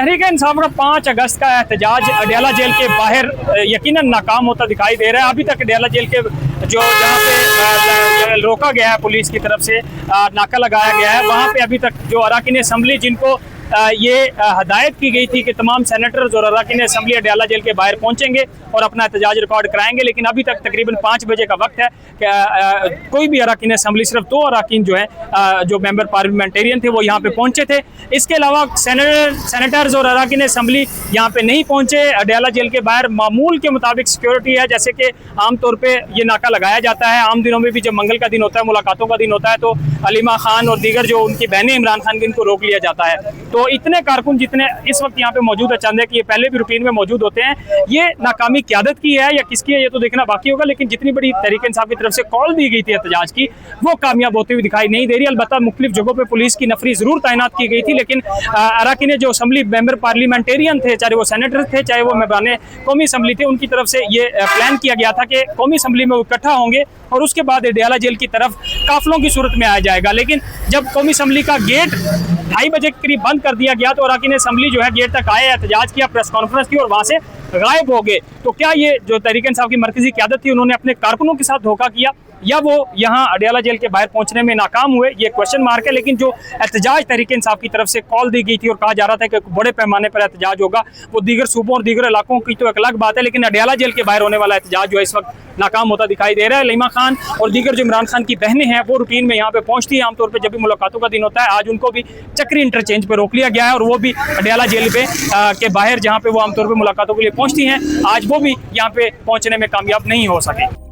तहरीक-ए-इंसाफ का 5 अगस्त का एहतजाज अडयाला जेल के बाहर यकीनन नाकाम होता दिखाई दे रहा है। अभी तक अडयाला जेल के जहाँ पे रोका गया है पुलिस की तरफ से, नाका लगाया गया है, वहाँ पे अभी तक जो अरकान असम्बली जिनको ये हदायत की गई थी कि तमाम सेनेटर्स और अरकान असम्बली अडयाला जेल के बाहर पहुंचेंगे और अपना एहतजाज रिकॉर्ड कराएंगे, लेकिन अभी तक तकरीबन 5 बजे का वक्त है कि कोई भी अरकान असम्बली, सिर्फ 2 अरकान जो है जो मेंबर पार्लियामेंटेरियन थे वो यहाँ पे पहुंचे थे। इसके अलावा सेनेटर्स और अरकान असम्बली यहाँ पे नहीं पहुंचे। अडयाला जेल के बाहर मामूल के मुताबिक सिक्योरिटी है, जैसे कि आमतौर पर ये नाका लगाया जाता है। आम दिनों में भी जब मंगल का दिन होता है, मुलाकातों का दिन होता है, तो अलीमा खान और दीगर जो उनकी बहनें इमरान खान की, इनको रोक लिया जाता है। तो इतने कारकुन जितने इस वक्त यहाँ पे मौजूद है, चंद है कि ये पहले भी रूटीन में मौजूद होते हैं, ये नाकामी क़यादत की है या किसकी है ये तो देखना बाकी होगा, लेकिन जितनी बड़ी तहरीक-ए-इंसाफ की तरफ से कॉल दी गई थी एहतजाज की, वो कामयाब होती हुई दिखाई नहीं दे रही। अलबत्ता मुख्तलिफ जगहों पर पुलिस की नफरी जरूर तैनात की गई थी, लेकिन अरकान जो असम्बली मेंबर पार्लियामेंटेरियन थे, चाहे वो सेनेटर थे, चाहे वो मेंबरान कौमी असम्बली थे, उनकी तरफ से ये प्लान किया गया था कि कौमी असम्बली में वो इकट्ठा होंगे और उसके बाद अडयाला जेल की तरफ काफिलों की सूरत में आया जाएगा। लेकिन जब कौमी असम्बली का गेट 2:30 बजे के करीब बंद कर दिया गया तो अरकान असम्बली जो है गेट तक आए, एहतजाज किया, प्रेस कॉन्फ्रेंस की और वहाँ से गायब हो गए। तो क्या ये जो तहरीक-ए-इंसाफ की मरकजी क़यादत थी, उन्होंने अपने कारकुनों के साथ धोखा किया या वो यहाँ अडयाला जेल के बाहर पहुंचने में नाकाम हुए, ये क्वेश्चन मार्क है। लेकिन जो एहतजाज तहरीक-ए-इंसाफ की तरफ से कॉल दी गई थी और कहा जा रहा था कि बड़े पैमाने पर एहतजाज होगा, वो दीगर सूबों और दीगर इलाकों की तो एक अलग बात है, लेकिन अडयाला जेल के बाहर होने वाला एहतजाज जो है इस वक्त नाकाम होता दिखाई दे रहा है। अलीमा खान और दीगर जो इमरान खान की बहनें हैं वो रूटीन में यहाँ पे पहुँचती है आमतौर पर जब भी मुलाकातों का दिन होता है। आज उनको भी चक्री इंटरचेंज पर रोक लिया गया है और वो भी अडयाला जेल के बाहर जहाँ पे वो आमतौर पर मुलाकातों के लिए पहुँचती हैं, आज वो भी यहाँ पे पहुँचने में कामयाब नहीं हो सके।